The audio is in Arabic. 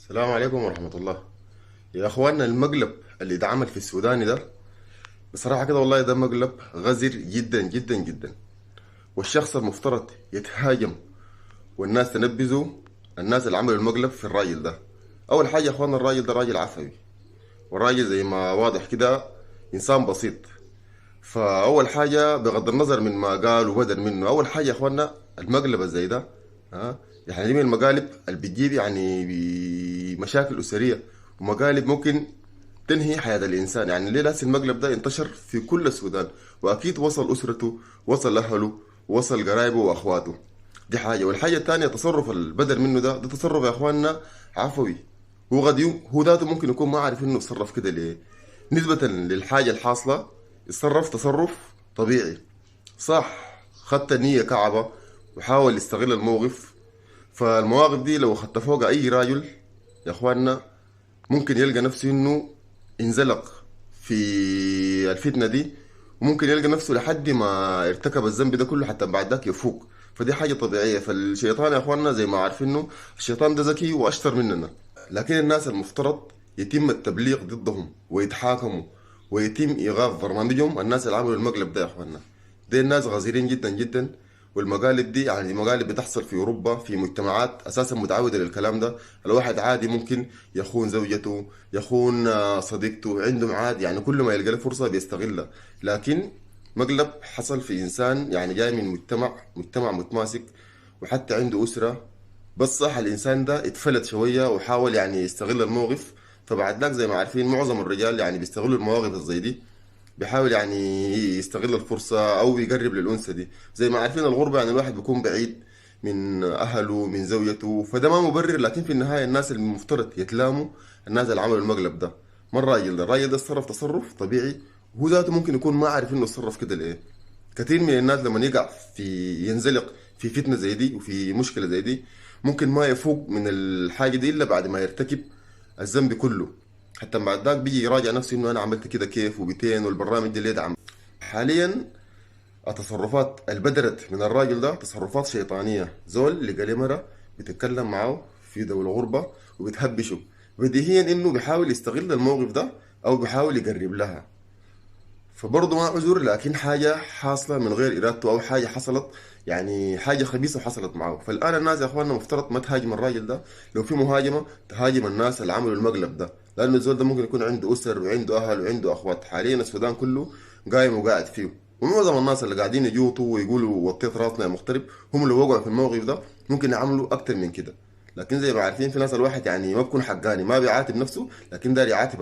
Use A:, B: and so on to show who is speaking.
A: السلام عليكم ورحمة الله. يا اخواننا، المقلب اللي اتعمل في السوداني ده بصراحة كده والله ده مقلب غزر جدا جدا جدا. والشخص المفترض يتهاجم والناس تنبذوا الناس اللي عملوا المقلب في الراجل ده. اول حاجة يا اخواننا، الراجل ده راجل عفوي، والراجل زي ما واضح كده انسان بسيط. فاول حاجة بغض النظر من ما قال وبدل منه، اول حاجة يا اخواننا المقلب زي ده يعني دي من المقالب اللي بتجيب يعني بمشاكل اسرية، ومقالب ممكن تنهي حياة الإنسان. يعني ليه لازم المقلب ده انتشر في كل السودان، وأكيد وصل أسرته، وصل أهله، وصل قرايبه وأخواته. دي حاجة. والحاجة التانية تصرف البدل منه ده تصرف يا إخواننا عفوي. هو هو ذاته ممكن يكون ما عارف إنه يتصرف كده ليه، نسبة للحاجة الحاصلة يتصرف تصرف طبيعي. صح، خدت نية كعبة وحاول يستغل الموقف. فالمواقف دي لو خدت فوق أي راجل يا إخواننا ممكن يلقى نفسه انه انزلق في الفتنة دي، وممكن يلقى نفسه لحد ما ارتكب الذنب ده كله حتى بعد ذاك يفوق. فدي حاجة طبيعية. فالشيطان يا اخواننا زي ما عارفينه الشيطان ده ذكي واشطر مننا، لكن الناس المفترض يتم التبليغ ضدهم ويتحاكموا ويتم ايقاف برنامجهم. الناس اللي عملوا المقلب ده يا اخواننا دي الناس غزيرين جدا جدا. والمقالب دي يعني مقالب بتحصل في اوروبا في مجتمعات اساسا متعوده للكلام ده. الواحد عادي ممكن يخون زوجته، يخون صديقته، عنده معاد يعني كل ما يلقى له فرصه بيستغلها. لكن مقلب حصل في انسان يعني جاي من مجتمع متماسك وحتى عنده اسره، بس صح الانسان ده اتفلت شويه وحاول يعني يستغل الموقف. فبعد ذاك زي ما عارفين معظم الرجال يعني بيستغلوا المواقف الزي دي، بيحاول يعني يستغل الفرصة أو يقرب للأنثى دي. زي ما عارفين الغربة يعني الواحد بيكون بعيد من أهله من زوجته، فده ما مبرر. لكن في النهاية الناس اللي المفترض يتلاموا الناس اللي عملوا المقلب ده. ما الراجل ده تصرف تصرف طبيعي، وهو ذاته ممكن يكون ما عارف إنه يتصرف كده ليه. كثير من الناس لما يقع في ينزلق في فتنة زي دي وفي مشكلة زي دي ممكن ما يفوق من الحاجة دي إلا بعد ما يرتكب الذنب كله. حتى بعد ذاك بيجي يراجع نفسه انه انا عملت كده كيف وبتين والبرنامج ده ليه دعم. حاليا التصرفات اللي بدرت من الراجل ده تصرفات شيطانية. زول لقى لي مرة بتتكلم معاه في دولة غربة وبتهبشه، بديهيا انه بيحاول يستغل الموقف ده او بيحاول يقرب لها. فبرضه ما عذر، لكن حاجة حاصلة من غير إرادته أو حاجة حصلت يعني حاجة خبيثة حصلت معه. فالآن الناس يا أخواننا مفترض ما تهاجم الراجل ده. لو في مهاجمة تهاجم الناس اللي عملوا المقلب ده، لأنه الزول ده ممكن يكون عنده أسر وعنده أهل وعنده أخوات. حاليا السودان كله قايم وقاعد فيه، ومعظم الناس اللي قاعدين يجوطوا ويقولوا وطيت راسنا يا مغترب هم اللي وقعوا في الموقف ده ممكن يعملوا أكتر من كده. لكن زي ما عارفين في ناس الواحد يعني ما بكون حقاني ما بيعاتب نفسه، لكن داري يعاتب